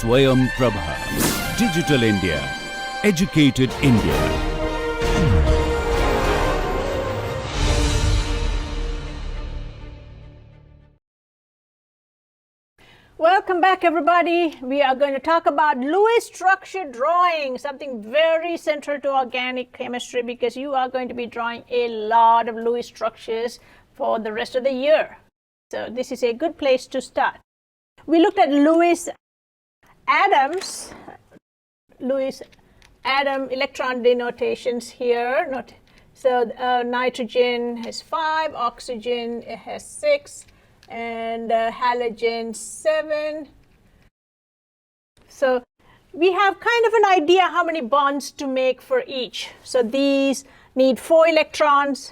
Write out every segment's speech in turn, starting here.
Swayam Prabha. Digital India. Educated India. Welcome back, everybody. We are going to talk about Lewis structure drawing, something very central to organic chemistry because you are going to be drawing a lot of Lewis structures for the rest of the year. So this is a good place to start. We looked at Lewis atoms, Lewis atom electron denotations here. So nitrogen has 5, oxygen has 6. And halogen 7. So we have kind of an idea how many bonds to make for each. So these need 4 electrons.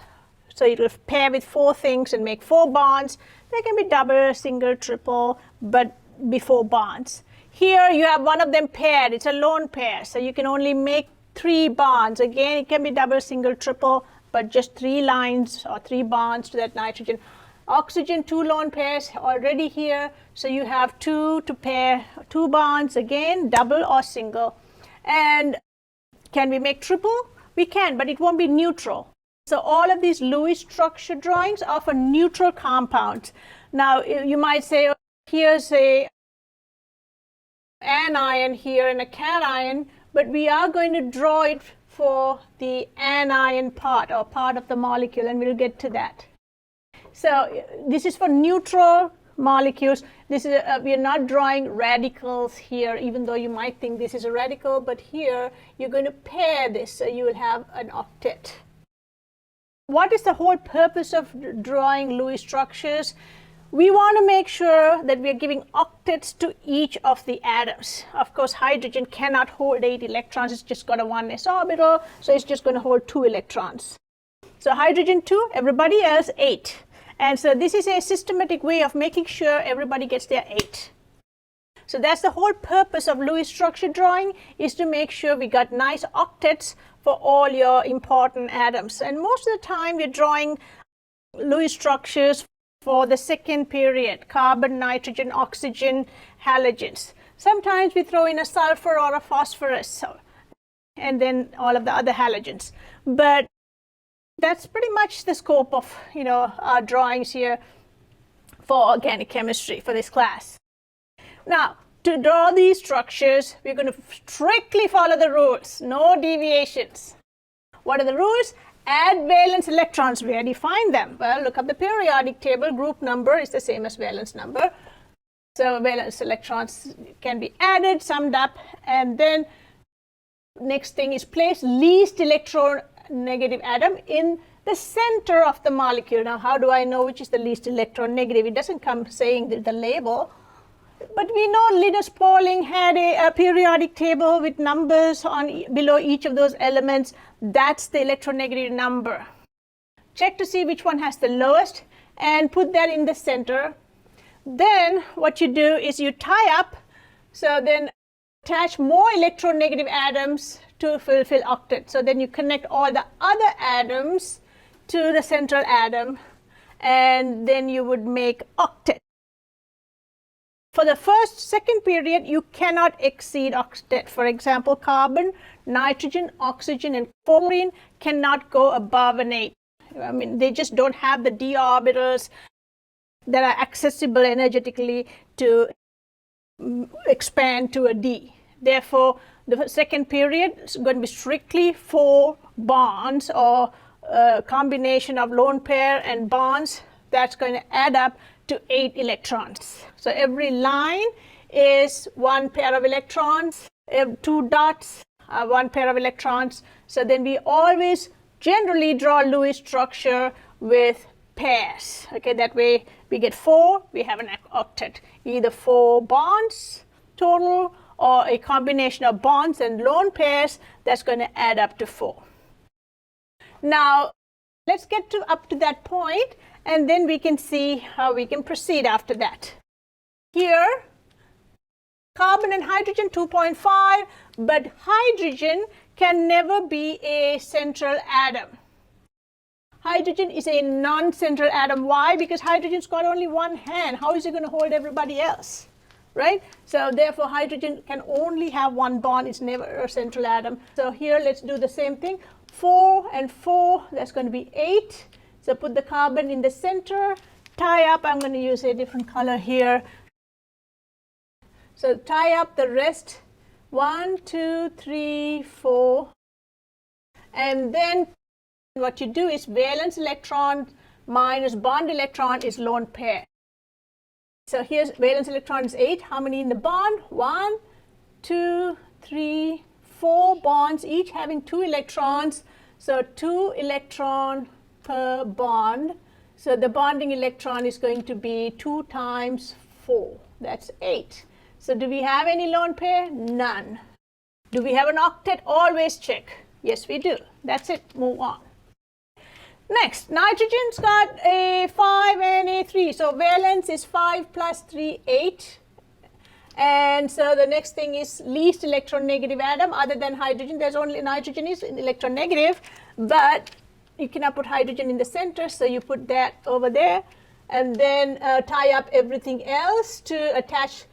So it will pair with 4 things and make 4 bonds. They can be double, single, triple, but before bonds. Here you have one of them paired. It's a lone pair. So you can only make 3 bonds. Again, it can be double, single, triple, but just 3 lines or 3 bonds to that nitrogen. Oxygen, 2 lone pairs already here, so you have 2 to pair 2 bonds, again double or single. And can we make triple? We can, but it won't be neutral. So all of these Lewis structure drawings are for neutral compounds. Now you might say, here's a anion here and a cation, but we are going to draw it for the anion part or part of the molecule, and we'll get to that. So this is for neutral molecules. This is we are not drawing radicals here, even though you might think this is a radical, but here you're going to pair this, so you will have an octet. What is the whole purpose of drawing Lewis structures? We want to make sure that we are giving octets to each of the atoms. Of course, hydrogen cannot hold 8 electrons. It's just got a 1s orbital, so it's just going to hold 2 electrons. So hydrogen 2, everybody else 8. And so this is a systematic way of making sure everybody gets their 8. So that's the whole purpose of Lewis structure drawing, is to make sure we got nice octets for all your important atoms. And most of the time we're drawing Lewis structures for the second period, carbon, nitrogen, oxygen, halogens. Sometimes we throw in a sulfur or a phosphorus, and then all of the other halogens. But that's pretty much the scope of our drawings here for organic chemistry for this class. Now, to draw these structures, we're going to strictly follow the rules, no deviations. What are the rules? Add valence electrons. Where do you find them? Well, look up the periodic table. Group number is the same as valence number. So valence electrons can be added, summed up, and then next thing is place least electron negative atom in the center of the molecule. Now, how do I know which is the least electron negative? It doesn't come saying the label, but we know Linus Pauling had a periodic table with numbers on below each of those elements. That's the electronegative number. Check to see which one has the lowest and put that in the center. Then what you do is you tie up, so then attach more electronegative atoms to fulfill octet. So then you connect all the other atoms to the central atom, and then you would make octet. For the second period, you cannot exceed octet. For example, carbon, nitrogen, oxygen, and fluorine cannot go above an 8. I mean, they just don't have the d orbitals that are accessible energetically to expand to a d. Therefore, the second period is going to be strictly 4 bonds or a combination of lone pair and bonds. That's going to add up to 8 electrons. So every line is 1 pair of electrons, 2 dots, 1 pair of electrons. So then we always generally draw Lewis structure with pairs. Okay, that way we get 4, we have an octet. Either 4 bonds total, or a combination of bonds and lone pairs that's going to add up to 4. Now, let's get up to that point, and then we can see how we can proceed after that. Here, carbon and hydrogen 2.5, but hydrogen can never be a central atom. Hydrogen is a non-central atom. Why? Because hydrogen's got only one hand. How is it going to hold everybody else? right? So therefore hydrogen can only have one bond, it's never a central atom. So here let's do the same thing. 4 and 4, that's going to be 8. So put the carbon in the center, tie up, I'm going to use a different color here. So tie up the rest, 1, 2, 3, 4, and then what you do is valence electron minus bond electron is lone pair. So here's valence electron is 8. How many in the bond? 1, 2, 3, 4 bonds, each having 2 electrons. So 2 electron per bond. So the bonding electron is going to be 2 times 4. That's 8. So do we have any lone pair? None. Do we have an octet? Always check. Yes, we do. That's it. Move on. Next, nitrogen's got a 5 and a 3. So valence is 5 plus 3, 8. And so the next thing is least electronegative atom other than hydrogen. There's only nitrogen is electronegative, but you cannot put hydrogen in the center, so you put that over there, and then tie up everything else to attach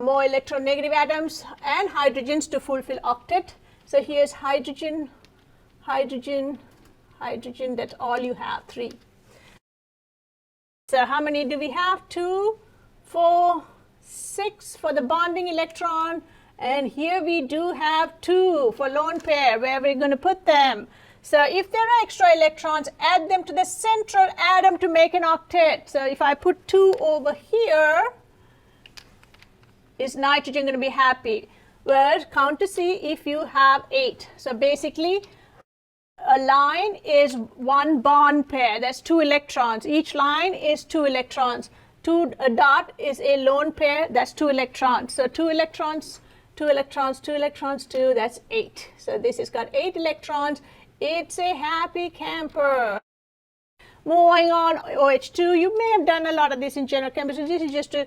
more electronegative atoms and hydrogens to fulfill octet. So here's hydrogen, hydrogen, hydrogen, that's all you have, 3. So how many do we have? 2, 4, 6 for the bonding electron, and here we do have 2 for lone pair. Where are we going to put them? So if there are extra electrons, add them to the central atom to make an octet. So if I put 2 over here, is nitrogen going to be happy? Well, count to see if you have 8. So basically, a line is 1 bond pair. That's 2 electrons. Each line is 2 electrons. A dot is a lone pair. That's 2 electrons. So 2 electrons, 2 electrons, 2 electrons, 2. That's 8. So this has got 8 electrons. It's a happy camper. Moving on, OH2. You may have done a lot of this in general chemistry. This is just to,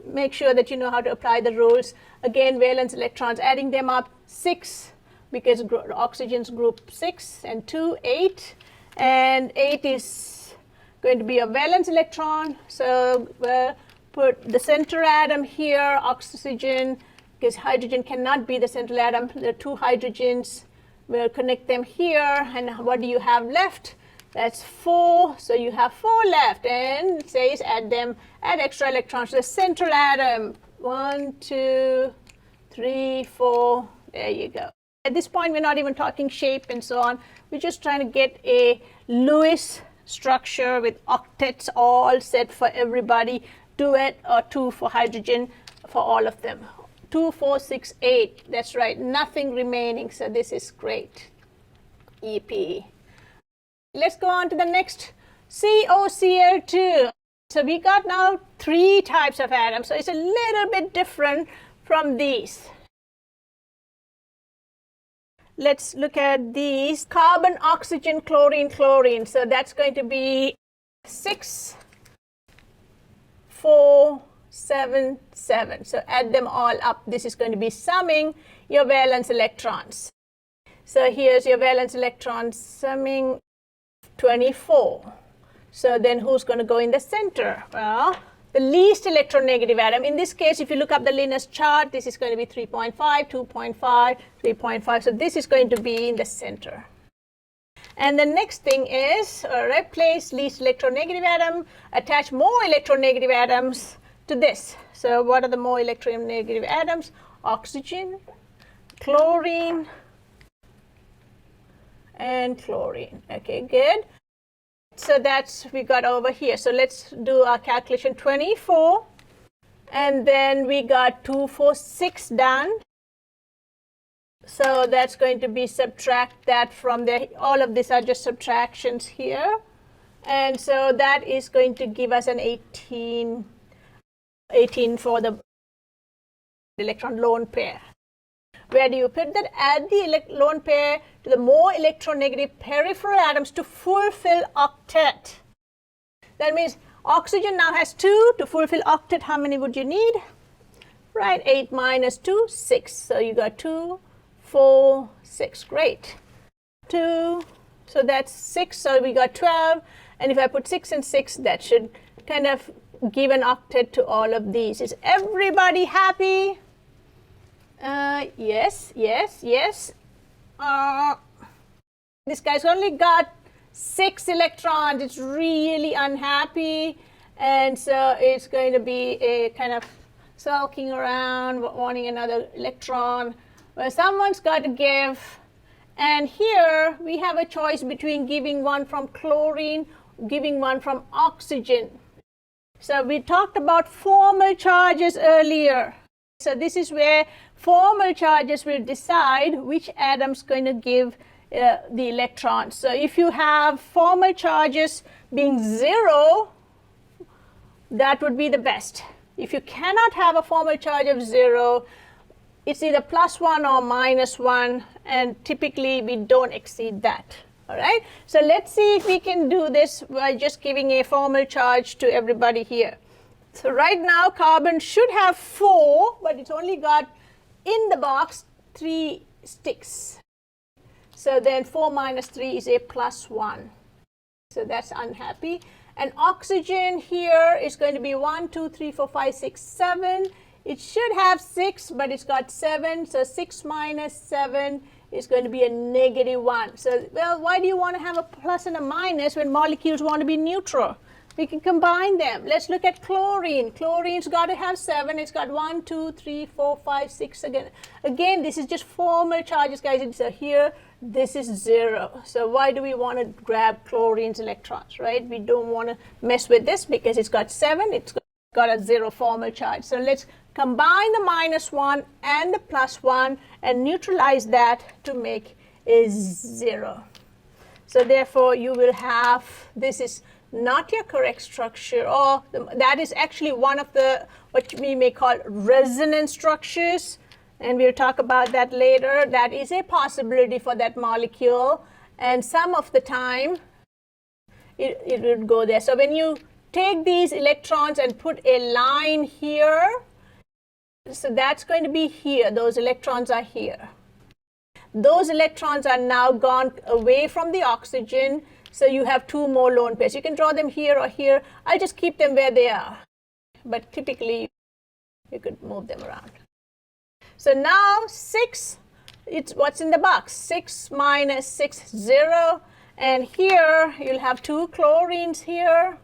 make sure that you know how to apply the rules. Again, valence electrons, adding them up, 6, because oxygen's group 6, and 2, 8. And 8 is going to be a valence electron. So put the center atom here, oxygen, because hydrogen cannot be the central atom. There are 2 hydrogens. We'll connect them here. And what do you have left? That's 4. So you have 4 left. And it says add extra electrons to the central atom. 1, 2, 3, 4. There you go. At this point, we're not even talking shape and so on. We're just trying to get a Lewis structure with octets all set for everybody. Duet or 2 for hydrogen for all of them. 2, 4, 6, 8. That's right. Nothing remaining. So this is great. EP. Let's go on to the next, COCl2. So we got now 3 types of atoms. So it's a little bit different from these. Let's look at these. Carbon, oxygen, chlorine, chlorine. So that's going to be 6, 4, 7, 7. So add them all up. This is going to be summing your valence electrons. So here's your valence electrons summing 24. So then who's going to go in the center? Well, the least electronegative atom. In this case, if you look up the Linus chart, this is going to be 3.5, 2.5, 3.5. So this is going to be in the center. And the next thing is replace least electronegative atom, attach more electronegative atoms to this. So what are the more electronegative atoms? Oxygen, chlorine, and chlorine. Okay, good. So that's we got over here. So let's do our calculation. 24, and then we got 2, 4, 6 done. So that's going to be subtract that from there. All of these are just subtractions here, and so that is going to give us an 18 for the electron lone pair. Where do you put that? Add the lone pair to the more electronegative peripheral atoms to fulfill octet. That means oxygen now has 2. To fulfill octet, how many would you need? Right, 8 minus 2, 6. So you got 2, 4, 6. Great. 2, so that's 6. So we got 12. And if I put 6 and 6, that should kind of give an octet to all of these. Is everybody happy? Yes, yes, yes. This guy's only got 6 electrons. It's really unhappy, and so it's going to be a kind of sulking around, wanting another electron. Well, someone's got to give, and here we have a choice between giving one from chlorine, giving one from oxygen. So we talked about formal charges earlier. So this is where formal charges will decide which atom's going to give the electrons. So if you have formal charges being 0, that would be the best. If you cannot have a formal charge of 0, it's either +1 or -1, and typically we don't exceed that. All right, so let's see if we can do this by just giving a formal charge to everybody here. So right now carbon should have 4, but it's only got in the box 3 sticks. So then 4 minus 3 is a +1. So that's unhappy. And oxygen here is going to be 1, 2, 3, 4, 5, 6, 7. It should have 6, but it's got 7. So 6 minus 7 is going to be a -1. So, well, why do you want to have a plus and a minus when molecules want to be neutral? We can combine them. Let's look at chlorine. Chlorine's got to have 7. It's got 1, 2, 3, 4, 5, 6 again. Again, this is just formal charges, guys. It's here. This is 0. So why do we want to grab chlorine's electrons, right? We don't want to mess with this because it's got 7. It's got a 0 formal charge. So let's combine the -1 and the +1 and neutralize that to make a 0. So therefore, you will have, this is not your correct structure, or that is actually one of the, what we may call resonance structures, and we'll talk about that later. That is a possibility for that molecule, and some of the time it will go there. So when you take these electrons and put a line here, so that's going to be here. Those electrons are here. Those electrons are now gone away from the oxygen. So you have 2 more lone pairs. You can draw them here or here. I'll just keep them where they are. But typically, you could move them around. So now 6, it's what's in the box. 6 minus 6, 0. And here, you'll have 2 chlorines here.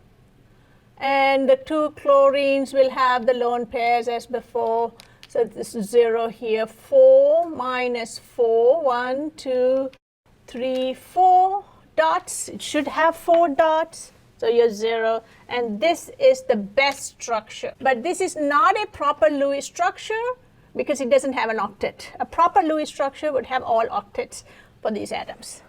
And the 2 chlorines will have the lone pairs as before. So this is 0 here. 4 minus 4, 1, 2, 3, 4. Dots. It should have 4 dots, so you're 0, and this is the best structure. But this is not a proper Lewis structure because it doesn't have an octet. A proper Lewis structure would have all octets for these atoms.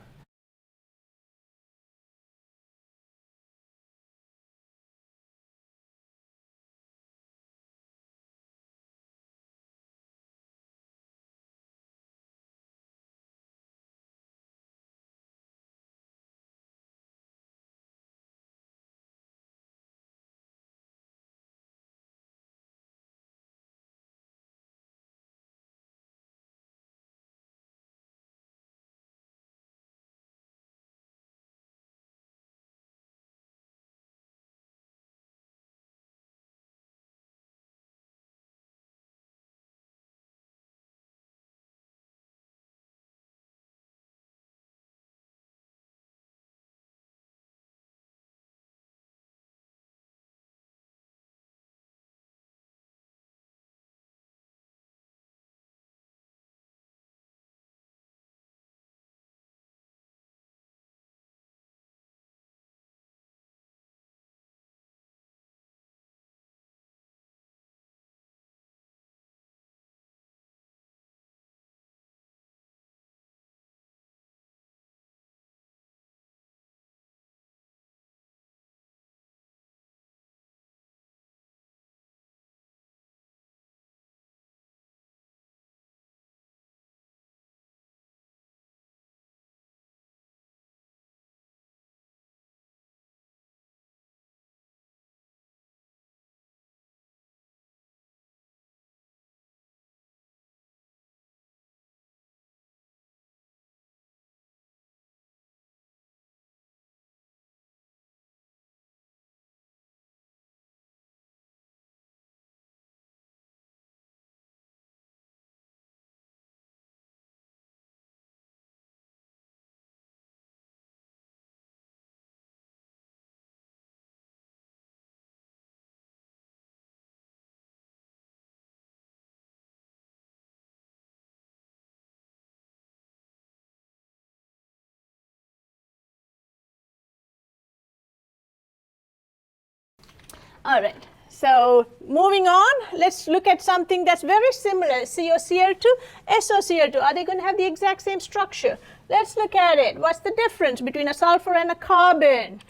All right. So moving on, let's look at something that's very similar. COCl2, SOCl2. Are they going to have the exact same structure? Let's look at it. What's the difference between a sulfur and a carbon?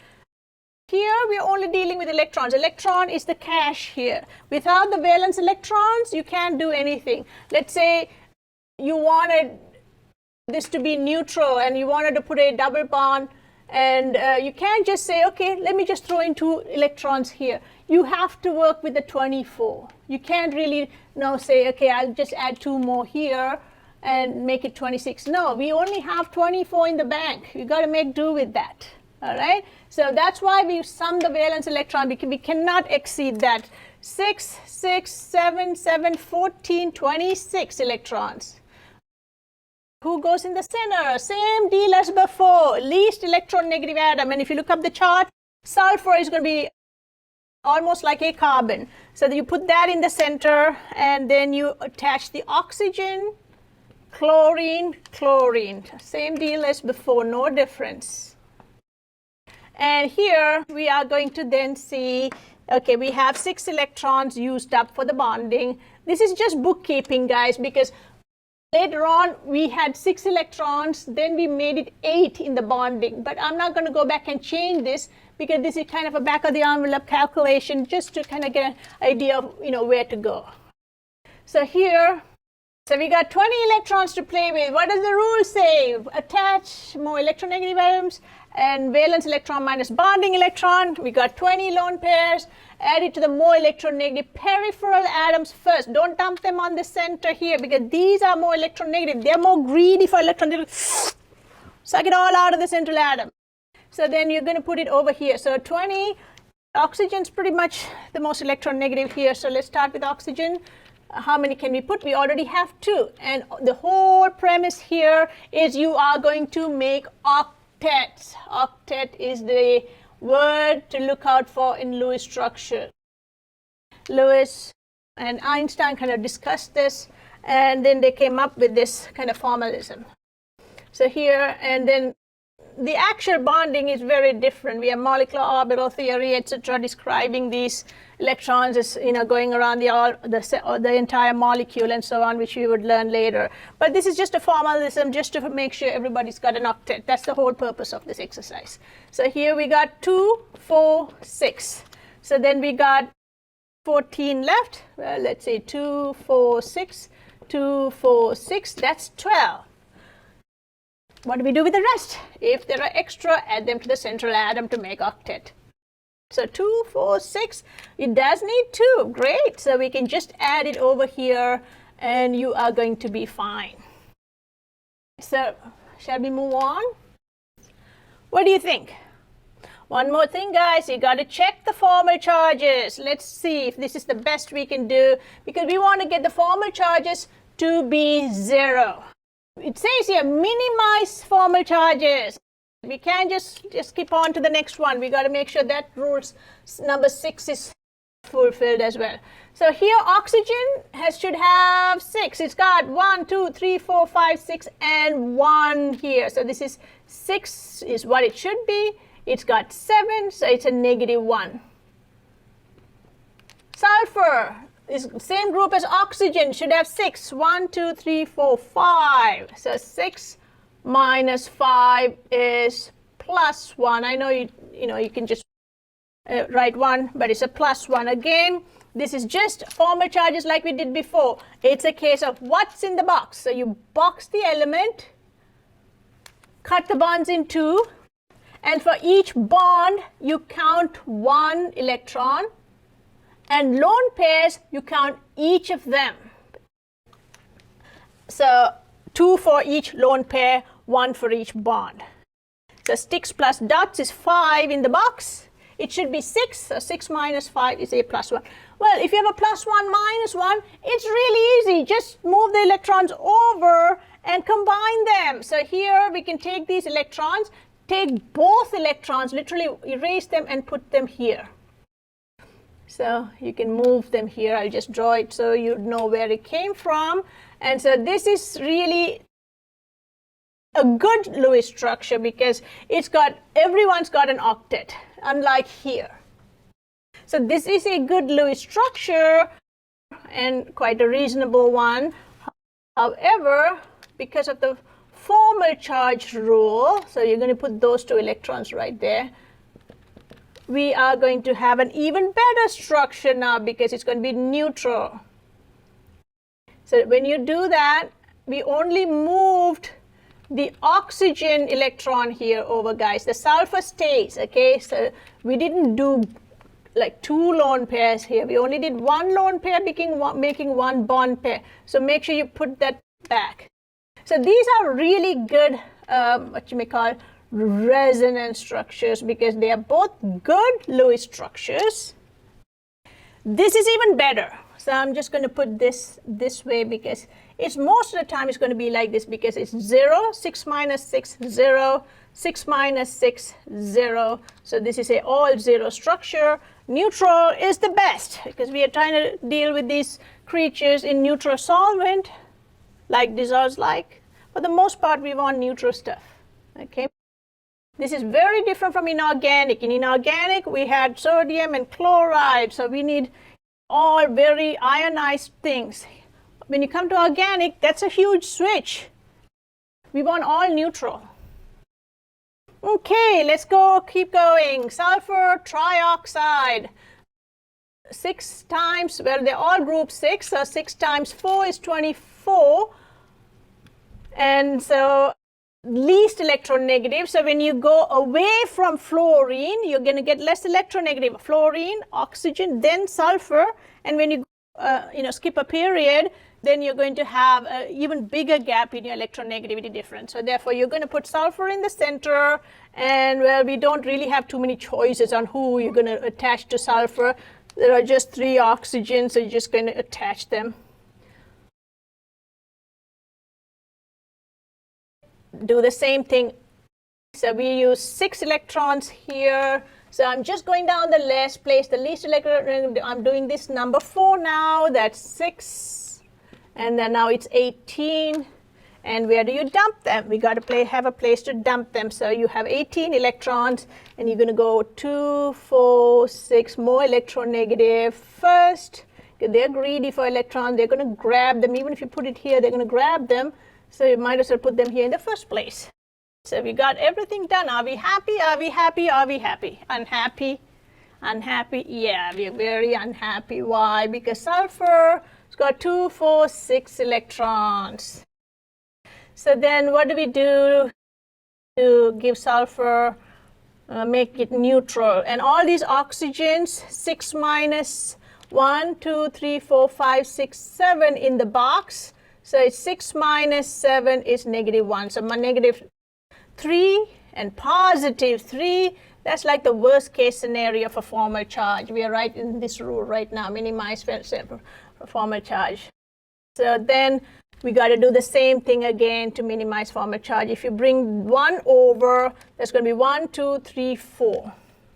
Here we're only dealing with electrons. Electron is the cache here. Without the valence electrons, you can't do anything. Let's say you wanted this to be neutral and you wanted to put a double bond, and you can't just say, okay, let me just throw in 2 electrons here. You have to work with the 24. You can't really now say, okay, I'll just add 2 more here and make it 26. No, we only have 24 in the bank. You got to make do with that. All right. So that's why we sum the valence electron, because we cannot exceed that. 6, 6, 7, 7, 14, 26 electrons. Who goes in the center? Same deal as before, least electron negative atom. And if you look up the chart, sulfur is going to be almost like a carbon. So you put that in the center, and then you attach the oxygen, chlorine, chlorine. Same deal as before, no difference. And here we are going to then see, okay, we have 6 electrons used up for the bonding. This is just bookkeeping, guys, because later on we had 6 electrons, then we made it 8 in the bonding. But I'm not going to go back and change this, because this is kind of a back of the envelope calculation just to kind of get an idea of, where to go. So here, so we got 20 electrons to play with. What does the rule say? Attach more electronegative atoms and valence electron minus bonding electron. We got 20 lone pairs. Add it to the more electronegative peripheral atoms first. Don't dump them on the center here, because these are more electronegative. They're more greedy for electronegative. Suck it all out of the central atom. So then you're going to put it over here. So 20, oxygen's pretty much the most electronegative here. So let's start with oxygen. How many can we put? We already have 2. And the whole premise here is you are going to make octets. Octet is the word to look out for in Lewis structure. Lewis and Einstein kind of discussed this, and then they came up with this kind of formalism. So here, and then the actual bonding is very different. We have molecular orbital theory, etc., describing these electrons as going around the entire molecule and so on, which we would learn later. But this is just a formalism, just to make sure everybody's got an octet. That's the whole purpose of this exercise. So here we got 2, 4, 6. So then we got 14 left. Well, let's say 2, 4, 6, 2, 4, 6. That's 12. What do we do with the rest? If there are extra, add them to the central atom to make octet. So 2, 4, 6, it does need 2. Great. So we can just add it over here, and you are going to be fine. So shall we move on? What do you think? One more thing, guys, you got to check the formal charges. Let's see if this is the best we can do, because we want to get the formal charges to be 0. It says here, minimize formal charges. We can't just skip on to the next one. We got to make sure that rules number 6 is fulfilled as well. So here, oxygen should have 6. It's got 1, 2, 3, 4, 5, 6, and 1 here. So this is 6 is what it should be. It's got 7, so it's a -1. Sulfur is the same group as oxygen, should have 6. 1, 2, 3, 4, 5. So 6 minus 5 is +1. I know you can just write 1, but it's a +1. Again, this is just formal charges like we did before. It's a case of what's in the box. So you box the element, cut the bonds in 2, and for each bond you count 1 electron, and lone pairs you count each of them. So 2 for each lone pair, 1 for each bond. So sticks plus dots is 5 in the box. It should be 6, so 6 minus 5 is a +1. Well, if you have a +1 -1, it's really easy. Just move the electrons over and combine them. So here we can take these electrons, take both electrons, literally erase them and put them here. So you can move them here. I'll just draw it so you know where it came from. And so this is really a good Lewis structure because everyone's got an octet, unlike here. So this is a good Lewis structure and quite a reasonable one. However, because of the formal charge rule, so you're going to put those 2 electrons right there, we are going to have an even better structure now because it's going to be neutral. So when you do that, we only moved the oxygen electron here over, guys. The sulfur stays, okay? So we didn't do like 2 lone pairs here. We only did 1 lone pair making 1 bond pair. So make sure you put that back. So these are really good, what you may call resonance structures because they are both good Lewis structures. This is even better. So I'm just going to put this way because it's most of the time it's going to be like this because it's 0, 6 minus 6, 0, 6 minus 6, 0. So this is a all 0 structure. Neutral is the best because we are trying to deal with these creatures in neutral solvent, like dissolves like. For the most part, we want neutral stuff. Okay. This is very different from inorganic. In inorganic, we had sodium and chloride, so we need all very ionized things. When you come to organic, that's a huge switch. We want all neutral. Okay, let's go, keep going. Sulfur trioxide. 6 times, well, they're all group 6, so 6 times 4 is 24. And so least electronegative. So when you go away from fluorine, you're going to get less electronegative. Fluorine, oxygen, then sulfur. And when you skip a period, then you're going to have an even bigger gap in your electronegativity difference. So therefore, you're going to put sulfur in the center. And well, we don't really have too many choices on who you're going to attach to sulfur. There are just 3 oxygens, so you're just going to attach them. Do the same thing. So we use 6 electrons here. So I'm just going down the list, place the least electron. I'm doing this number 4 now. That's 6. And then now it's 18. And where do you dump them? We got to have a place to dump them. So you have 18 electrons, and you're going to go 2, 4, 6 more electronegative first. They're greedy for electrons. They're going to grab them. Even if you put it here, they're going to grab them. So you might as well put them here in the first place. So we got everything done. Are we happy? Are we happy? Are we happy? Unhappy? Unhappy? Yeah, we're very unhappy. Why? Because sulfur has got 2, 4, 6 electrons. So then what do we do to give sulfur, make it neutral? And all these oxygens, 6 minus 1, 2, 3, 4, 5, 6, 7 in the box. So it's 6 minus 7 is negative 1. So my negative 3 and positive 3, that's like the worst case scenario for formal charge. We are right in this rule right now, minimize for formal charge. So then we got to do the same thing again to minimize formal charge. If you bring 1 over, that's going to be 1, 2, 3, 4.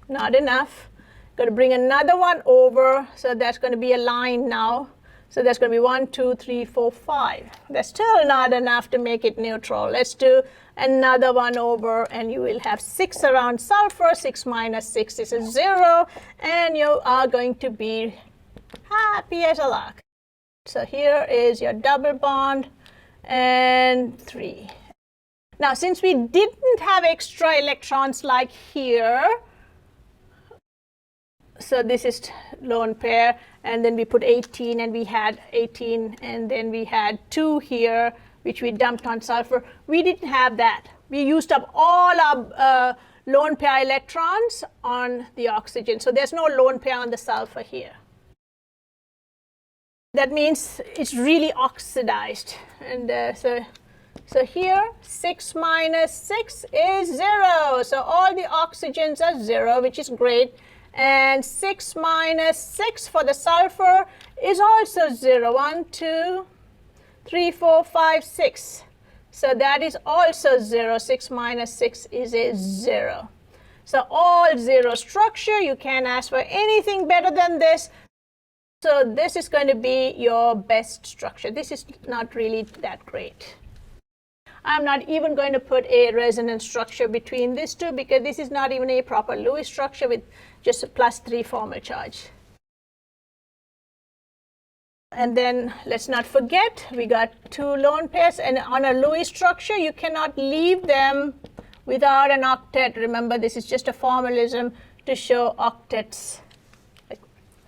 Not enough. Got to bring another 1 over, so that's going to be a line now. So that's going to be 1, 2, 3, 4, 5. That's still not enough to make it neutral. Let's do another 1 over, and you will have 6 around sulfur. 6 minus 6 is a 0, and you are going to be happy as a lark. So here is your double bond, and 3. Now, since we didn't have extra electrons like here, so this is lone pair, and then we put 18, and we had 18, and then we had 2 here, which we dumped on sulfur. We didn't have that. We used up all our lone pair electrons on the oxygen. So there's no lone pair on the sulfur here. That means it's really oxidized. And so here, 6 minus 6 is 0. So all the oxygens are 0, which is great. And 6 minus 6 for the sulfur is also 0. 1, 2, 3, 4, 5, 6. So that is also 0. 6 minus 6 is a 0. So all 0 structure. You can't ask for anything better than this. So this is going to be your best structure. This is not really that great. I'm not even going to put a resonance structure between these two because this is not even a proper Lewis structure with just a +3 formal charge. And then let's not forget, we got 2 lone pairs, and on a Lewis structure, you cannot leave them without an octet. Remember, this is just a formalism to show octets.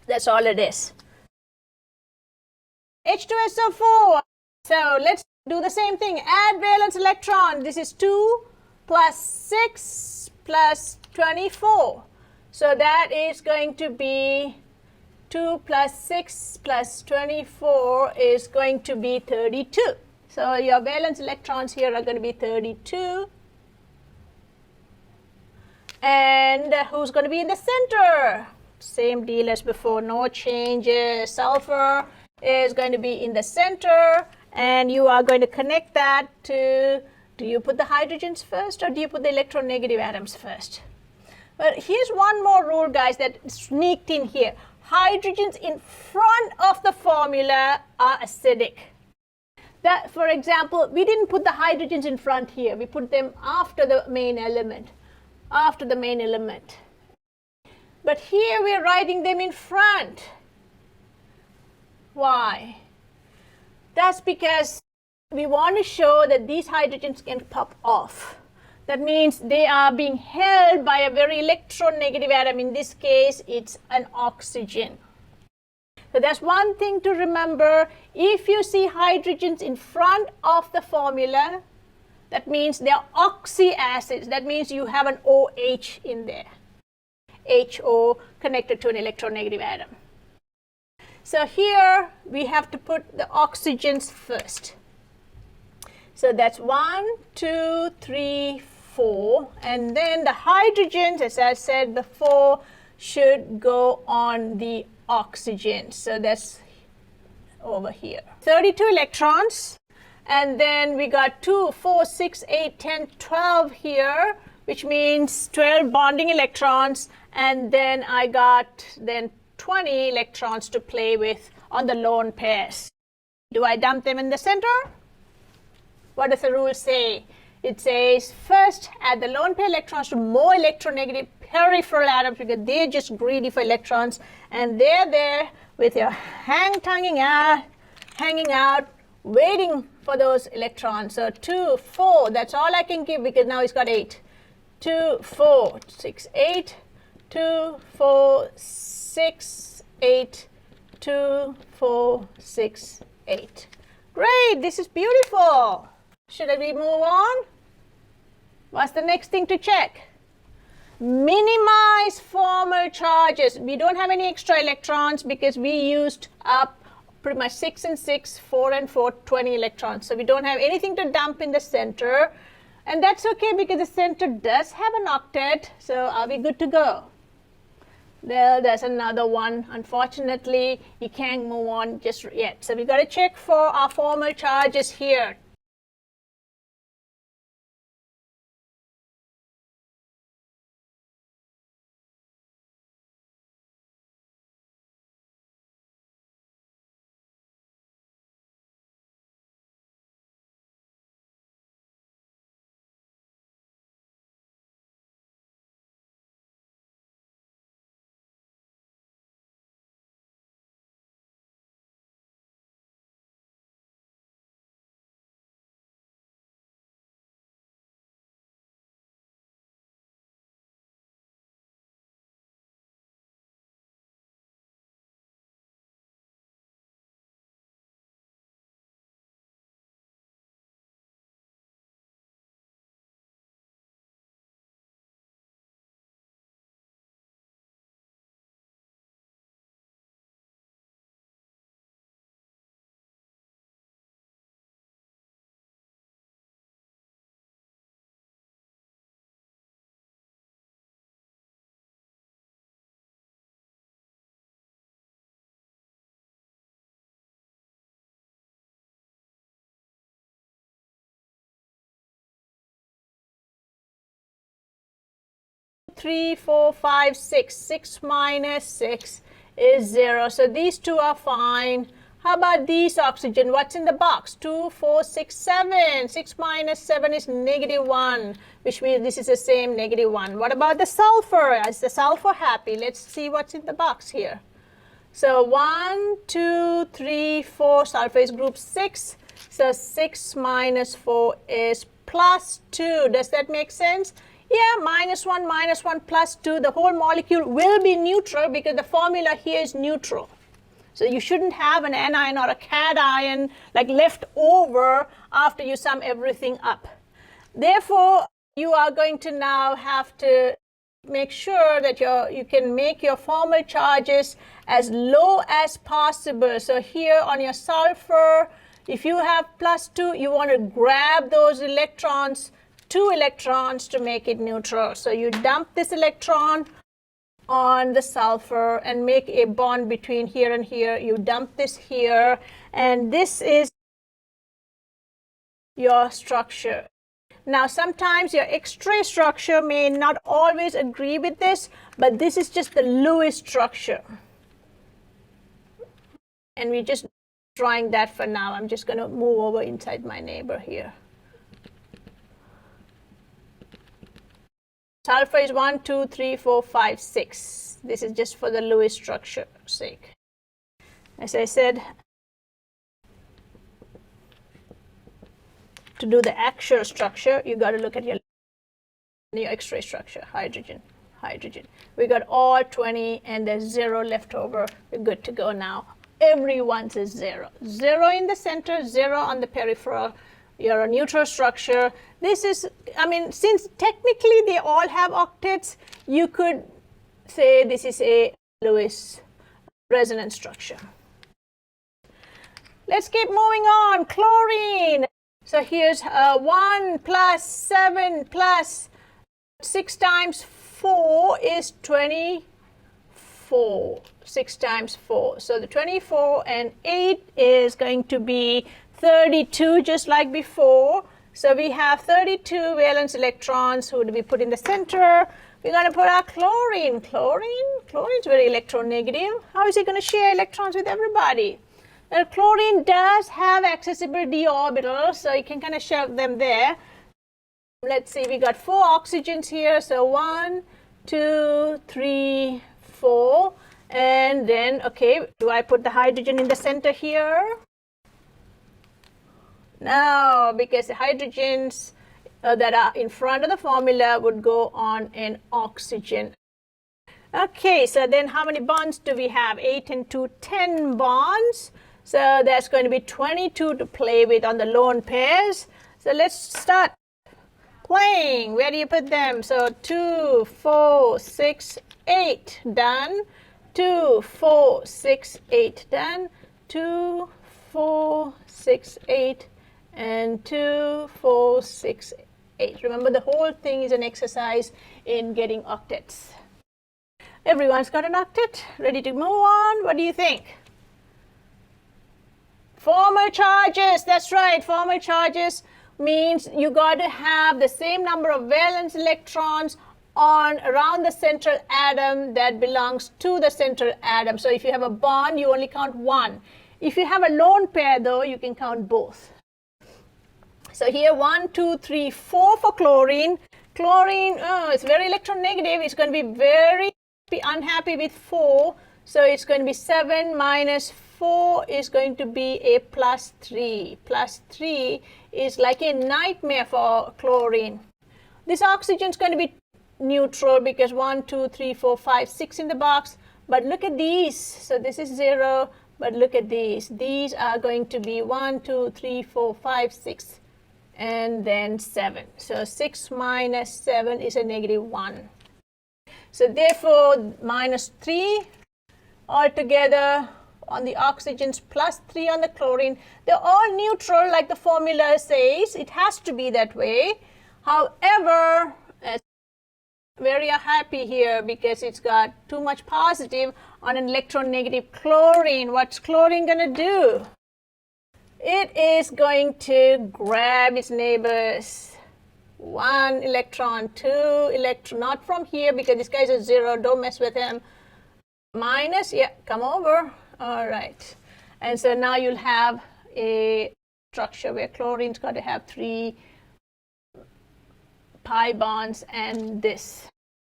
That's all it is. H2SO4. So let's do the same thing. Add valence electron. This is 2 plus 6 plus 24. So that is going to be 2 plus 6 plus 24 is going to be 32. So your valence electrons here are going to be 32. And who's going to be in the center? Same deal as before, no changes. Sulfur is going to be in the center, and you are going to connect that to, do you put the hydrogens first or do you put the electronegative atoms first? But here's one more rule, guys, that sneaked in here. Hydrogens in front of the formula are acidic. That, for example, we didn't put the hydrogens in front here. We put them after the main element. After the main element. But here we're writing them in front. Why? That's because we want to show that these hydrogens can pop off. That means they are being held by a very electronegative atom. In this case, it's an oxygen. So that's one thing to remember. If you see hydrogens in front of the formula, that means they are oxyacids. That means you have an OH in there. HO connected to an electronegative atom. So here we have to put the oxygens first. So that's 1, 2, 3, 4. And then the hydrogens, as I said before, should go on the oxygen. So that's over here. 32 electrons. And then we got 2, 4, 6, 8, 10, 12 here, which means 12 bonding electrons. And then I got 20 electrons to play with on the lone pairs. Do I dump them in the center? What does the rule say? It says first add the lone pair electrons to more electronegative peripheral atoms because they're just greedy for electrons, and they're there with your hanging out, waiting for those electrons. So 2, 4, that's all I can give because now it's got 8. 2, 4, 6, 8. 2, 4, 6, 8. 2, 4, 6, 8. Great, this is beautiful. Should we move on? What's the next thing to check? Minimize formal charges. We don't have any extra electrons because we used up pretty much 6 and 6, 4 and 4, 20 electrons. So we don't have anything to dump in the center. And that's okay because the center does have an octet. So are we good to go? Well, there's another one. Unfortunately, you can't move on just yet. So we got to check for our formal charges here. Three, 4, 5, 6. 6 minus 6 is 0. So these two are fine. How about these oxygen? What's in the box? 2, 4, 6, 7. 6 minus 7 is -1, which means this is the same -1. What about the sulfur? Is the sulfur happy? Let's see what's in the box here. So 1, 2, 3, 4, sulfur is group 6. So 6 minus 4 is +2. Does that make sense? Yeah, -1 plus 2. The whole molecule will be neutral because the formula here is neutral. So you shouldn't have an anion or a cation like left over after you sum everything up. Therefore, you are going to now have to make sure that you can make your formal charges as low as possible. So here on your sulfur, if you have +2, you want to grab those electrons, 2 electrons to make it neutral. So you dump this electron on the sulfur and make a bond between here and here. You dump this here, and this is your structure. Now sometimes your X-ray structure may not always agree with this, but this is just the Lewis structure. And we're just drawing that for now. I'm just going to move over inside my neighbor here. Sulfur is 1, 2, 3, 4, 5, 6. This is just for the Lewis structure sake. As I said, to do the actual structure, you got to look at your X-ray structure. Hydrogen, hydrogen. We got all 20 and there's 0 left over. We're good to go now. Everyone's is 0. 0 in the center, 0 on the peripheral. You're a neutral structure. This is, I mean, since technically they all have octets, you could say this is a Lewis resonance structure. Let's keep moving on. Chlorine. So here's 1 plus 7 plus 6 times 4 is 24. 6 times 4. So the 24 and 8 is going to be 32, just like before. So we have 32 valence electrons who would be put in the center. We're going to put our chlorine. Chlorine is very electronegative. How is it going to share electrons with everybody? Well, chlorine does have accessible d orbitals, so you can kind of shove them there. Let's see, we got 4 oxygens here. So 1, 2, 3, 4. And then, okay, do I put the hydrogen in the center here? No, because the hydrogens that are in front of the formula would go on an oxygen. Okay, so then how many bonds do we have? 8 and 2, 10 bonds. So that's going to be 22 to play with on the lone pairs. So let's start playing. Where do you put them? So 2, 4, 6, 8, done. 2, 4, 6, 8, done. 2, 4, 6, 8, and 2, 4, 6, 8. Remember, the whole thing is an exercise in getting octets. Everyone's got an octet. Ready to move on? What do you think? Formal charges. That's right. Formal charges means you got to have the same number of valence electrons on around the central atom that belongs to the central atom. So if you have a bond, you only count 1. If you have a lone pair, though, you can count both. So here 1, 2, 3, 4 for chlorine. Chlorine, it's very electronegative. It's going to be very unhappy with 4. So it's going to be 7 minus 4 is going to be a +3. +3 is like a nightmare for chlorine. This oxygen is going to be neutral because 1, 2, 3, 4, 5, 6 in the box. But look at these. So this is 0. But look at these. These are going to be 1, 2, 3, 4, 5, 6. And then 7. So 6 minus 7 is a -1. So therefore, -3 altogether on the oxygens plus 3 on the chlorine. They're all neutral like the formula says. It has to be that way. However, very happy here because it's got too much positive on an electronegative chlorine. What's chlorine going to do? It is going to grab its neighbors. 1 electron, 2 electron, not from here because this guy's a 0, don't mess with him. Minus, yeah, come over. All right. And so now you'll have a structure where chlorine's got to have 3 pi bonds and this.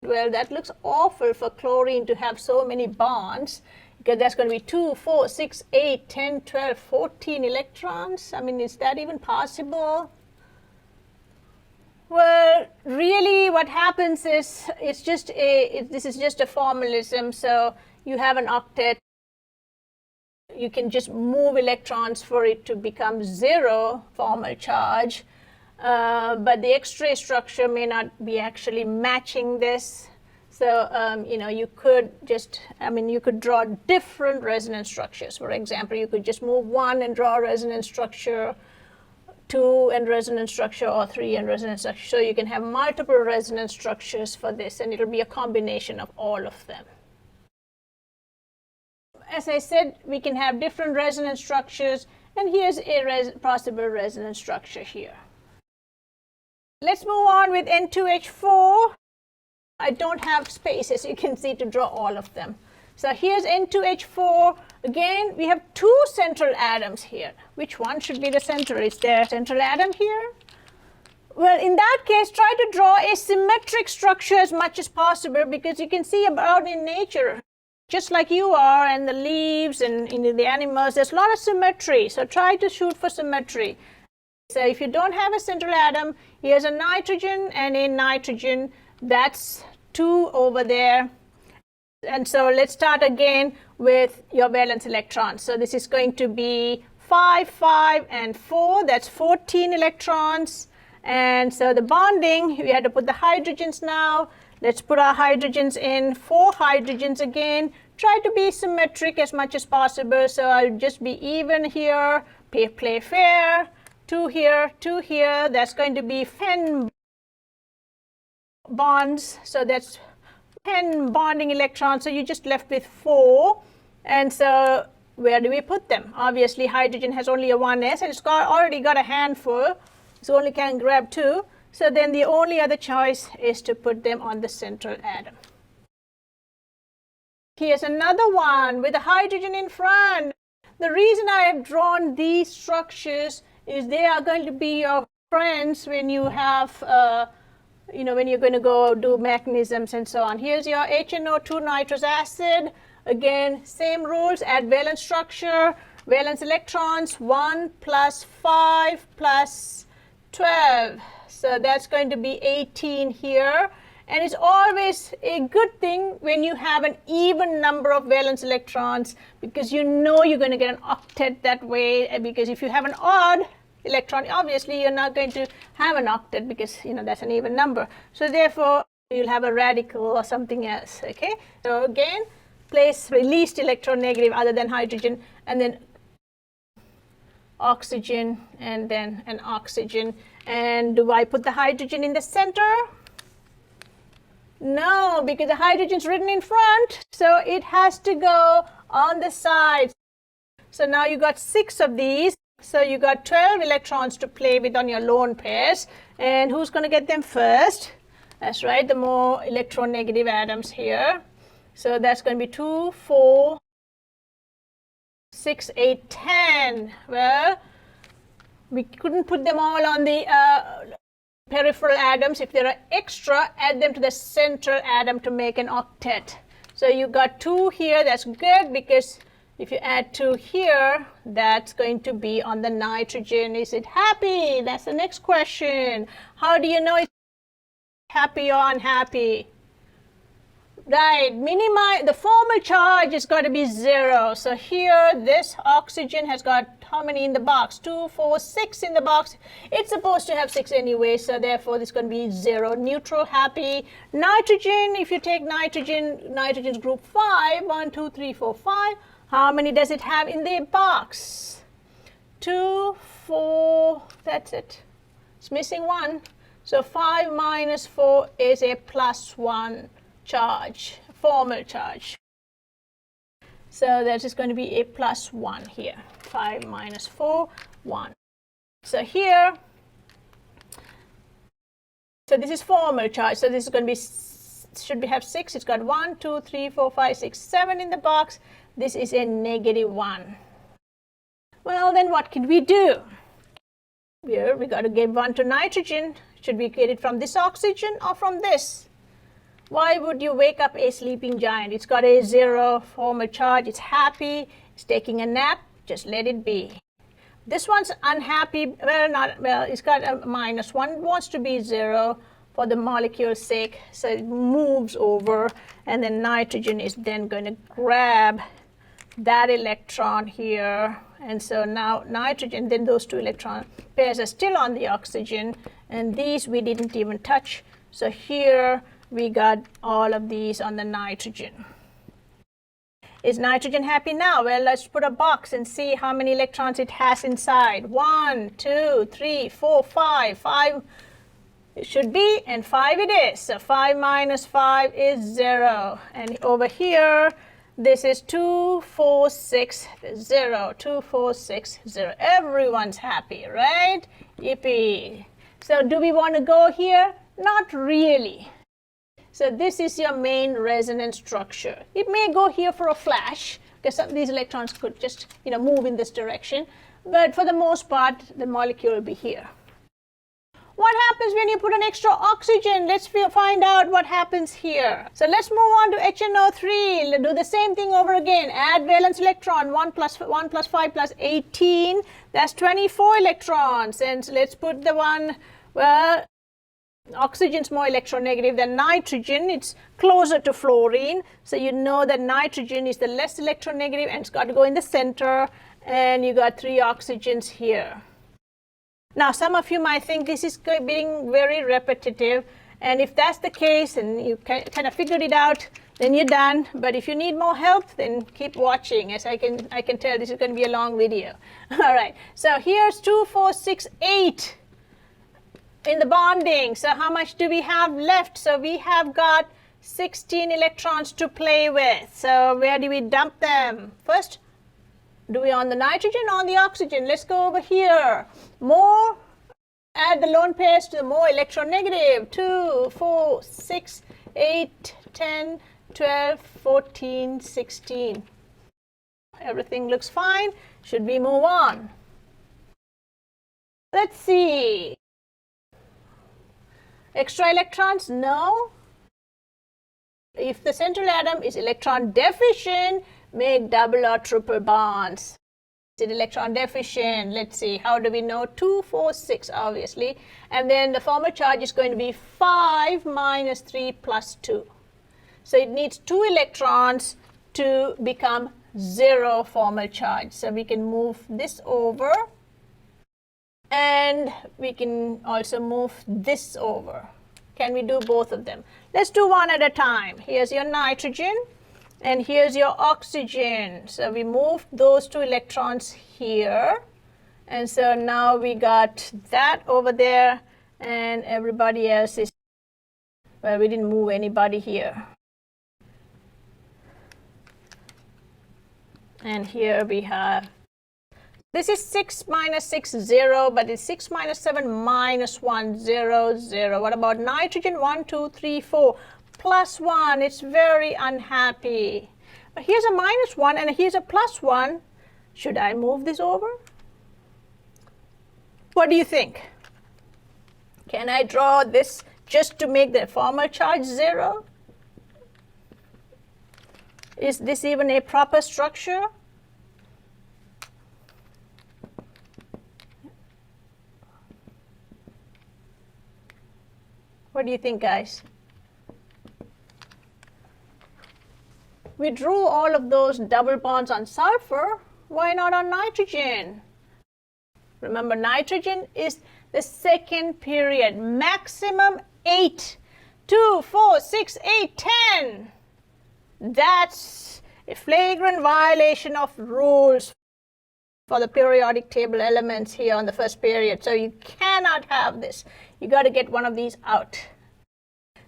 Well, that looks awful for chlorine to have so many bonds, because that's going to be 2, 4, 6, 8, 10, 12, 14 electrons. I mean, is that even possible? Well, really what happens is this is just a formalism. So you have an octet. You can just move electrons for it to become 0 formal charge. But the X-ray structure may not be actually matching this. So, you could you could draw different resonance structures. For example, you could just move 1 and draw a resonance structure, 2 and resonance structure, or 3 and resonance structure. So you can have multiple resonance structures for this, and it'll be a combination of all of them. As I said, we can have different resonance structures, and here's a possible resonance structure here. Let's move on with N2H4. I don't have space, as you can see, to draw all of them. So here's N2H4. Again, we have 2 central atoms here. Which one should be the center? Is there a central atom here? Well, in that case, try to draw a symmetric structure as much as possible, because you can see about in nature, just like you are, and the leaves and in the animals, there's a lot of symmetry. So try to shoot for symmetry. So if you don't have a central atom, here's a nitrogen and a nitrogen. That's 2 over there. And so let's start again with your valence electrons. So this is going to be 5, 5, and 4. That's 14 electrons. And so the bonding, we had to put the hydrogens now. Let's put our hydrogens in. 4 hydrogens again. Try to be symmetric as much as possible. So I'll just be even here, play fair. 2 here, 2 here. That's going to be 10 bonds. So that's 10 bonding electrons. So you're just left with 4. And so where do we put them? Obviously, hydrogen has only a 1s, and it's already got a handful. So only can grab 2. So then the only other choice is to put them on the central atom. Here's another one with a hydrogen in front. The reason I have drawn these structures is they are going to be your friends when you have, when you're going to go do mechanisms and so on. Here's your HNO2 nitrous acid. Again, same rules, add valence structure, valence electrons, 1 plus 5 plus 12. So that's going to be 18 here. And it's always a good thing when you have an even number of valence electrons, because you know you're going to get an octet that way. Because if you have an odd electron, obviously you're not going to have an octet, because that's an even number. So therefore you'll have a radical or something else. Okay, so again, place least electronegative other than hydrogen, and then oxygen, and then an oxygen. And do I put the hydrogen in the center? No, because the hydrogen's written in front, so it has to go on the sides. So now you got 6 of these. So you got 12 electrons to play with on your lone pairs. And who's going to get them first? That's right, the more electronegative atoms here. So that's going to be 2, 4, 6, 8, 10. Well, we couldn't put them all on the peripheral atoms. If there are extra, add them to the central atom to make an octet. So you got 2 here. That's good, because if you add 2 here, that's going to be on the nitrogen. Is it happy? That's the next question. How do you know it's happy or unhappy? Right, minimize the formal charge is got to be 0. So here, this oxygen has got how many in the box? 2, 4, 6 in the box. It's supposed to have 6 anyway, so therefore this is going to be 0. Neutral, happy. Nitrogen, if you take nitrogen, nitrogen's group 5. 1, 2, 3, 4, 5. How many does it have in the box? 2, 4, that's it. It's missing 1. So 5 minus 4 is a +1 charge, formal charge. So that is going to be a +1 here. 5 minus 4, 1. So here, so this is formal charge. So this is going to be, should we have 6? It's got 1, 2, 3, 4, 5, 6, 7 in the box. This is a -1. Well, then what can we do? Here we got to give one to nitrogen. Should we get it from this oxygen or from this? Why would you wake up a sleeping giant? It's got a 0 formal charge. It's happy. It's taking a nap. Just let it be. This one's unhappy. Well, it's got a -1. It wants to be 0 for the molecule's sake. So it moves over, and then nitrogen is then going to grab that electron here. And so now nitrogen, then those two electron pairs are still on the oxygen, and these we didn't even touch. So here we got all of these on the nitrogen. Is nitrogen happy now? Well, let's put a box and see how many electrons it has inside. 1, 2, 3, 4, 5. 5 it should be, and 5 it is. So 5 minus 5 is 0. And over here, this is 2, 4, 6, 0. 2, 4, 6, 0. Everyone's happy, right? Yippee. So do we want to go here? Not really. So this is your main resonance structure. It may go here for a flash, because some of these electrons could just move in this direction. But for the most part, the molecule will be here. What happens when you put an extra oxygen? Let's find out what happens here. So let's move on to HNO3. Let's do the same thing over again. Add valence electron, 1 plus 5 plus 18. That's 24 electrons. And so let's put the one, well, oxygen's more electronegative than nitrogen. It's closer to fluorine. So you know that nitrogen is the less electronegative, and it's got to go in the center. And you got 3 oxygens here. Now, some of you might think this is being very repetitive, and if that's the case and you kind of figured it out, then you're done. But if you need more help, then keep watching. As I can tell, this is going to be a long video. All right, so here's 2, 4, 6, 8 in the bonding. So how much do we have left? So we have got 16 electrons to play with. So where do we dump them? First, do we on the nitrogen or on the oxygen? Let's go over here. More, add the lone pairs to the more electronegative. 2, 4, 6, 8, 10, 12, 14, 16. Everything looks fine. Should we move on? Let's see. Extra electrons? No. If the central atom is electron deficient, make double or triple bonds. Is it electron deficient? Let's see. How do we know? 2, 4, 6, obviously. And then the formal charge is going to be 5 minus 3 plus 2. So it needs 2 electrons to become 0 formal charge. So we can move this over, and we can also move this over. Can we do both of them? Let's do one at a time. Here's your nitrogen, and here's your oxygen. So we moved those 2 electrons here. And so now we got that over there, and everybody else is, well, we didn't move anybody here. And here we have, this is 6 minus 6, 0, but it's 6 minus 7 minus 1, 0, 0. What about nitrogen? 1, 2, 3, 4. Plus 1, it's very unhappy. But here's a minus 1 and here's a plus 1. Should I move this over? What do you think? Can I draw this just to make the formal charge 0? Is this even a proper structure? What do you think, guys? We drew all of those double bonds on sulfur. Why not on nitrogen? Remember, nitrogen is the second period, maximum 8. 2, 4, 6, 8, 10. That's a flagrant violation of rules for the periodic table elements here on the first period. So you cannot have this. You got to get one of these out.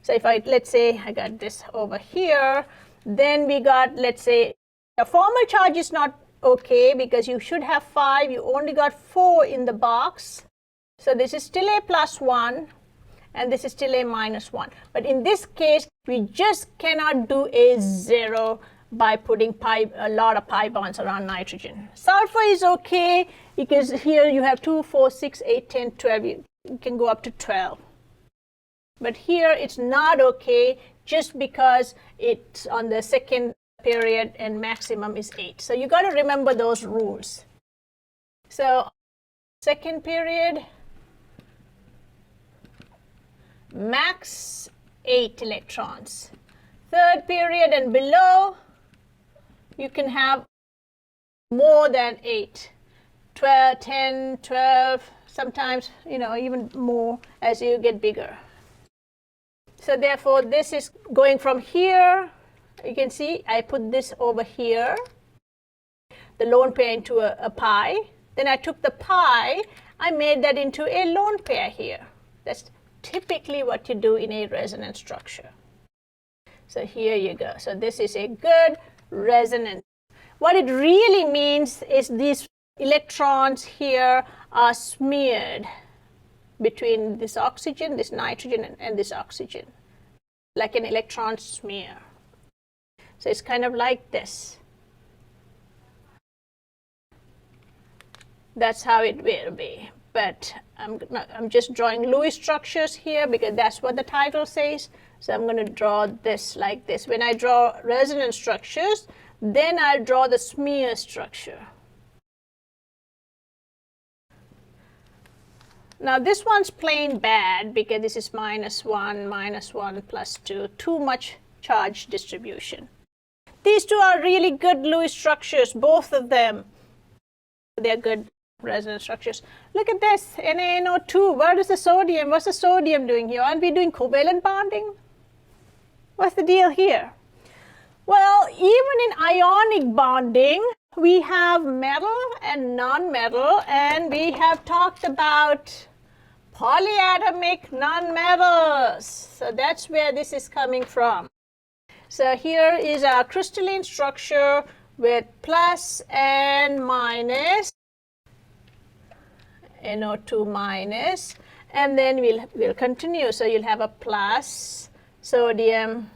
So if let's say I got this over here, then we got, let's say, the formal charge is not okay because you should have 5. You only got 4 in the box. So this is still a plus 1, and this is still a minus 1. But in this case, we just cannot do a 0 by putting a lot of pi bonds around nitrogen. Sulfur is okay because here you have 2, 4, 6, 8, 10, 12. You can go up to 12. But here it's not okay just because it's on the second period and maximum is 8. So you got to remember those rules. So second period, max 8 electrons. Third period and below, you can have more than 8, 12, 10, 12, sometimes, even more as you get bigger. So therefore, this is going from here. You can see I put this over here, the lone pair into a pi. Then I took the pi, I made that into a lone pair here. That's typically what you do in a resonance structure. So here you go. So this is a good resonance. What it really means is these electrons here are smeared between this oxygen, this nitrogen, and this oxygen, like an electron smear. So it's kind of like this. That's how it will be. But I'm just drawing Lewis structures here because that's what the title says. So I'm going to draw this like this. When I draw resonance structures, then I'll draw the smear structure. Now this one's plain bad because this is -1, +2, too much charge distribution. These two are really good Lewis structures, both of them. They're good resonance structures. Look at this, NaNO2. Where is the sodium? What's the sodium doing here? Aren't we doing covalent bonding? What's the deal here? Well, even in ionic bonding, we have metal and non-metal, and we have talked about polyatomic nonmetals. So that's where this is coming from. So here is our crystalline structure with plus and minus, NO2 minus, and then we'll continue. So you'll have a plus sodium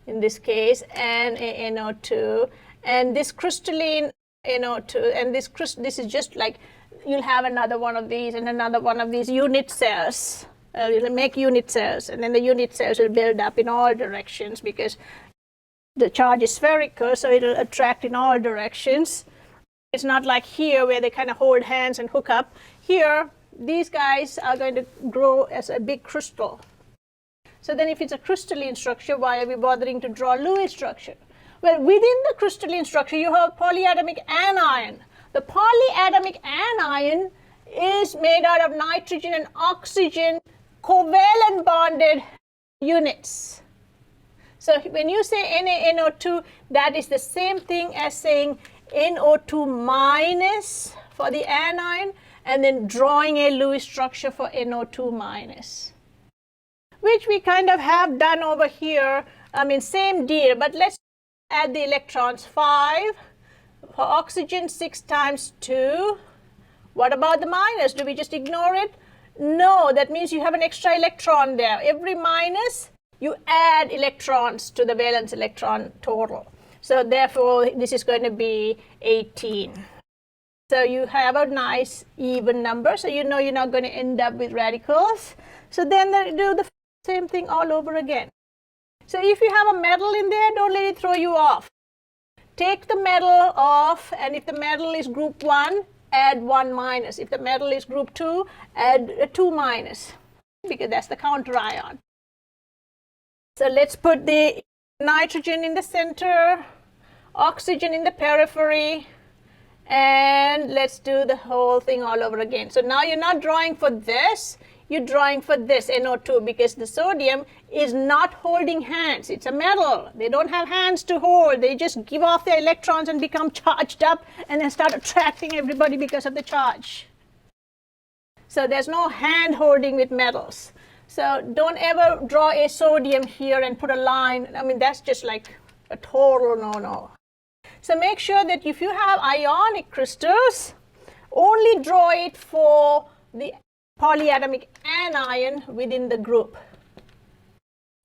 in this case and a NO2, and this crystalline NO2, and this is just like you'll have another one of these and another one of these unit cells. You'll make unit cells, and then the unit cells will build up in all directions because the charge is spherical, so it'll attract in all directions. It's not like here where they kind of hold hands and hook up. Here, these guys are going to grow as a big crystal. So then if it's a crystalline structure, why are we bothering to draw Lewis structure? Well, within the crystalline structure, you have polyatomic anion. The polyatomic anion is made out of nitrogen and oxygen covalent bonded units. So when you say NaNO2, that is the same thing as saying NO2 minus for the anion and then drawing a Lewis structure for NO2 minus, which we kind of have done over here. I mean, same deal, but let's add the electrons. 5 for oxygen, 6 times 2. What about the minus? Do we just ignore it? No, that means you have an extra electron there. Every minus, you add electrons to the valence electron total. So therefore, this is going to be 18. So you have a nice even number, so you know you're not going to end up with radicals. So then they do the same thing all over again. So if you have a metal in there, don't let it throw you off. Take the metal off, and if the metal is group 1, add 1 minus. If the metal is group 2, add a 2 minus, because that's the counter ion. So let's put the nitrogen in the center, oxygen in the periphery, and let's do the whole thing all over again. So now you're not drawing for this, you're drawing for this, NO2, because the sodium is not holding hands. It's a metal. They don't have hands to hold. They just give off their electrons and become charged up and then start attracting everybody because of the charge. So there's no hand holding with metals. So don't ever draw a sodium here and put a line. I mean, that's just like a total no-no. So make sure that if you have ionic crystals, only draw it for the polyatomic anion within the group.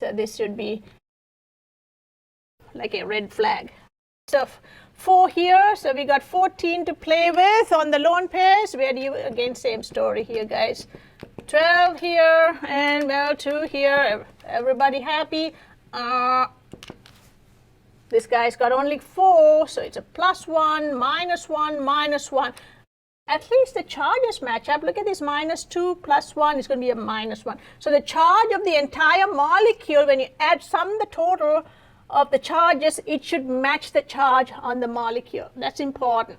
So this should be like a red flag. So 4 here, so we got 14 to play with on the lone pairs. Where do you, again, same story here, guys. 12 here, and well, 2 here. Everybody happy? This guy's got only 4, so it's a +1, -1, -1. At least the charges match up. Look at this, -2 +1 is going to be a -1. So the charge of the entire molecule, when you sum the total of the charges, it should match the charge on the molecule. That's important.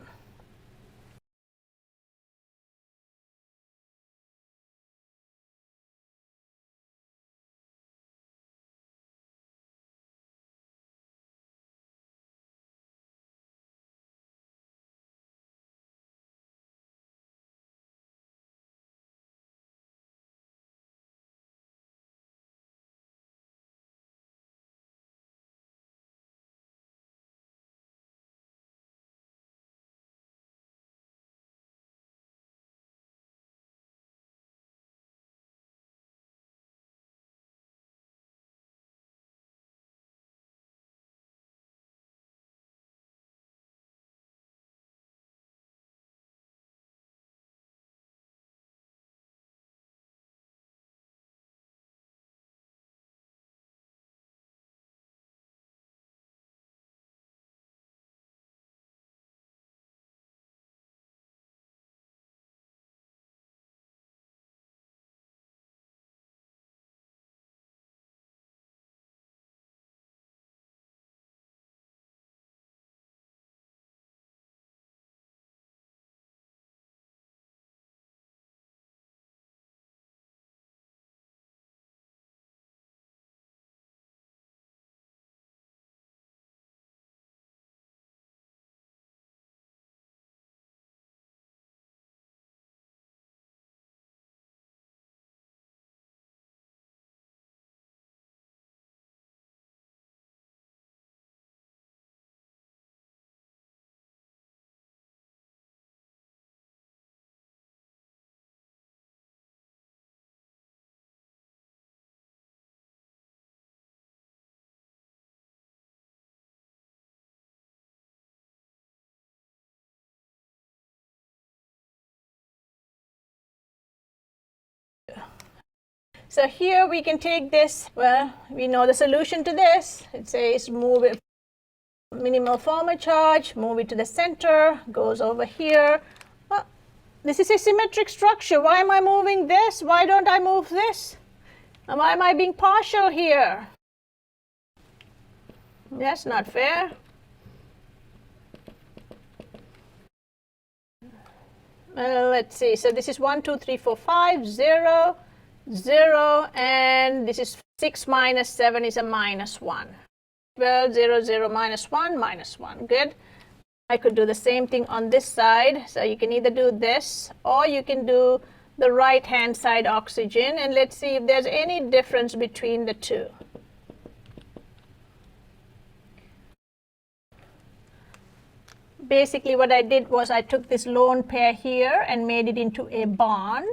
So here we can take this, well, we know the solution to this. It says move it, minimal formal charge, move it to the center, goes over here. Well, this is a symmetric structure. Why am I moving this? Why don't I move this? And why am I being partial here? That's not fair. Let's see. So this is 1, 2, 3, 4, 5, 0, 0, and this is 6 minus 7 is a -1. Well, 0, 0, -1, -1. Good. I could do the same thing on this side. So you can either do this or you can do the right-hand side oxygen. And let's see if there's any difference between the two. Basically what I did was I took this lone pair here and made it into a bond,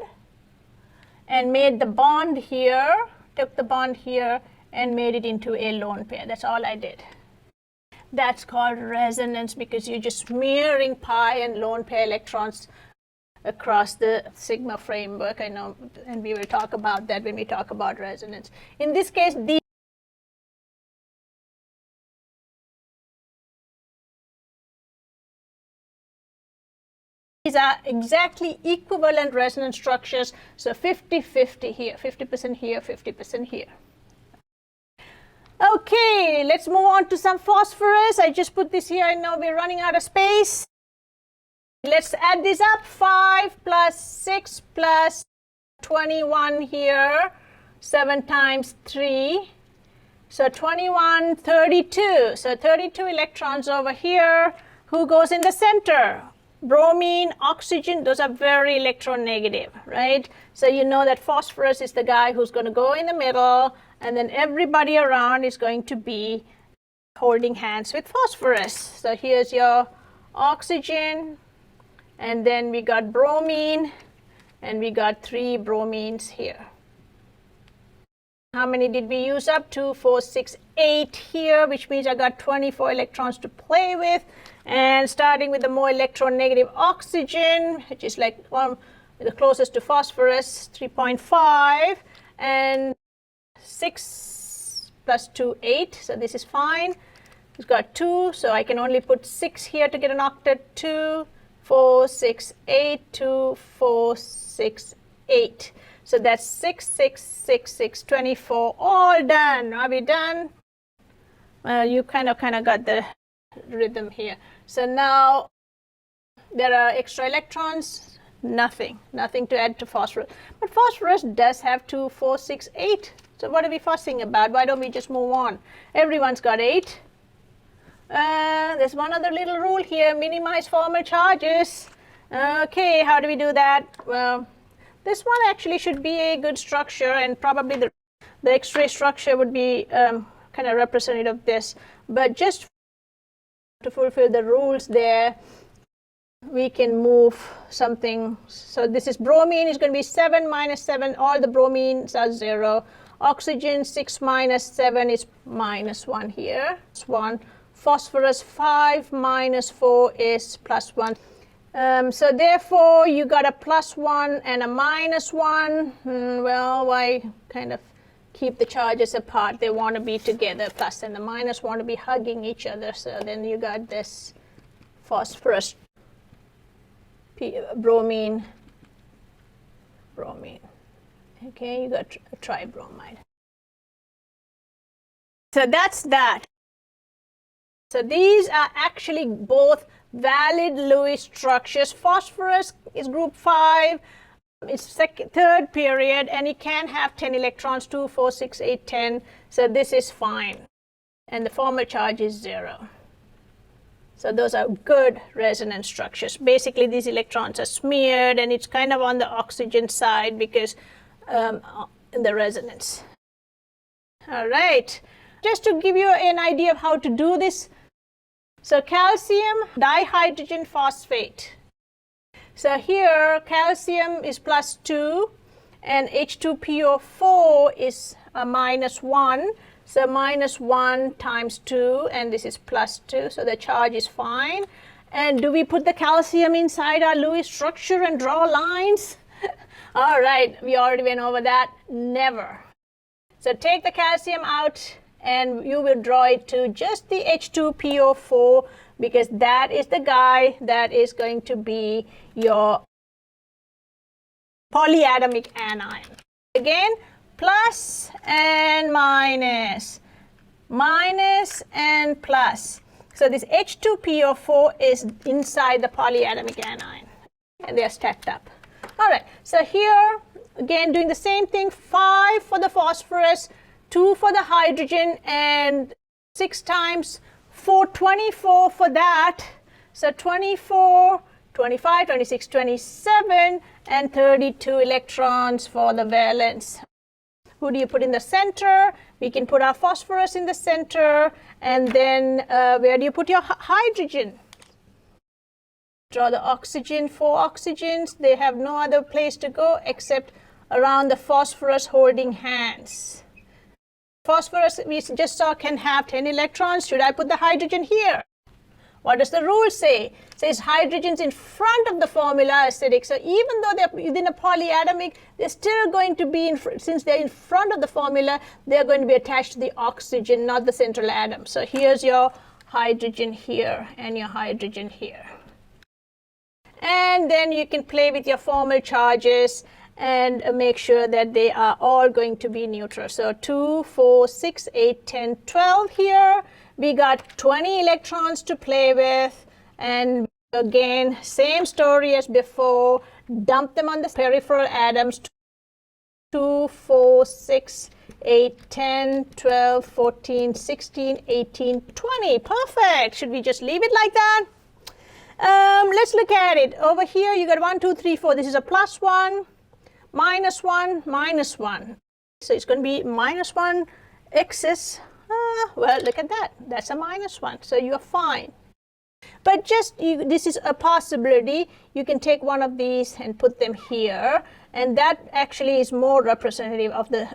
and made the bond here, took the bond here and made it into a lone pair. That's all I did. That's called resonance, because you're just smearing pi and lone pair electrons across the sigma framework. I know, and we will talk about that when we talk about resonance. In this case, these are exactly equivalent resonance structures, so 50-50 here, 50% here, 50% here. Okay, let's move on to some phosphorus. I just put this here. I know we're running out of space. Let's add this up. 5 plus 6 plus 21 here, 7 times 3. So 21, 32. So 32 electrons over here. Who goes in the center? Bromine, oxygen, those are very electronegative, right? So you know that phosphorus is the guy who's going to go in the middle, and then everybody around is going to be holding hands with phosphorus. So here's your oxygen, and then we got bromine, and we got 3 bromines here. How many did we use up? 2, 4, 6, 8 here, which means I got 24 electrons to play with. And starting with the more electronegative oxygen, which is like the closest to phosphorus, 3.5, and 6 plus 2, 8. So this is fine. It's got 2, so I can only put 6 here to get an octet. 2, 4, 6, 8, 2, 4, 6, 8. So that's 6, 6, 6, 6, 24, all done. Are we done? Well, you kind of got the rhythm here. So now there are extra electrons, nothing to add to phosphorus. But phosphorus does have 2, 4, 6, 8. So what are we fussing about? Why don't we just move on? Everyone's got 8. There's one other little rule here, minimize formal charges. Okay, how do we do that? Well, this one actually should be a good structure, and probably the X-ray structure would be kind of representative of this. But just to fulfill the rules there, we can move something. So this is bromine is going to be 7 minus 7. All the bromines are 0. Oxygen 6 minus 7 is minus 1 here. It's 1. Phosphorus 5 minus 4 is plus 1. So therefore you got a plus 1 and a minus 1. Well, why kind of keep the charges apart? They want to be together. Plus and the minus want to be hugging each other. So then you got this phosphorus, bromine. Okay, you got a tribromide. So that's that. So these are actually both valid Lewis structures. Phosphorus is group 5. It's third period, and it can have 10 electrons, 2, 4, 6, 8, 10. So this is fine. And the formal charge is 0. So those are good resonance structures. Basically, these electrons are smeared, and it's kind of on the oxygen side because in the resonance. All right. Just to give you an idea of how to do this. So calcium dihydrogen phosphate. So here calcium is plus 2 and H2PO4 is a minus 1. So minus 1 times 2, and this is plus 2. So the charge is fine. And do we put the calcium inside our Lewis structure and draw lines? All right, we already went over that. Never. So take the calcium out, and you will draw it to just the H2PO4, because that is the guy that is going to be your polyatomic anion. Again, plus and minus, minus and plus. So this H2PO4 is inside the polyatomic anion, and they are stacked up. All right, so here, again, doing the same thing, 5 for the phosphorus, 2 for the hydrogen, and 6 times 4, 24 for that. So 24, 25, 26, 27, and 32 electrons for the valence. Who do you put in the center? We can put our phosphorus in the center, and then where do you put your hydrogen? Draw the oxygen, 4 oxygens. They have no other place to go except around the phosphorus holding hands. Phosphorus, we just saw, can have 10 electrons. Should I put the hydrogen here? What does the rule say? It says hydrogen's in front of the formula acidic. So even though they're within a polyatomic, they're still going to be, since they're in front of the formula, they're going to be attached to the oxygen, not the central atom. So here's your hydrogen here and your hydrogen here. And then you can play with your formal charges and make sure that they are all going to be neutral. So 2, 4, 6, 8, 10, 12 here. We got 20 electrons to play with, and again, same story as before, dump them on the peripheral atoms. 2, 4, 6, 8, 10, 12, 14, 16, 18, 20. Perfect. Should we just leave it like that? Let's look at it. Over here, you got 1, 2, 3, 4. This is a plus 1, minus 1, minus 1. So it's going to be minus 1 excess. Well, look at that. That's a minus 1. So you're fine. But just, this is a possibility. You can take one of these and put them here. And that actually is more representative of the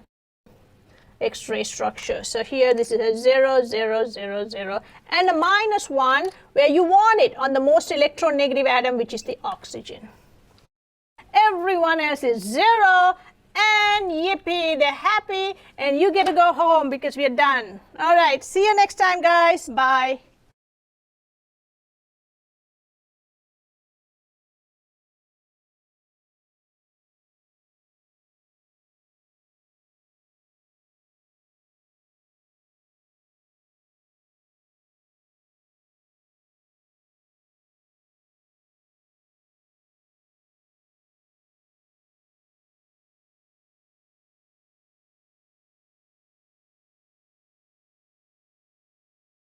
X-ray structure. So here this is a 0, 0, 0, 0, and a -1 where you want it on the most electronegative atom, which is the oxygen. Everyone else is 0, and yippee, they're happy, and you get to go home because we're done. All right, see you next time, guys. Bye.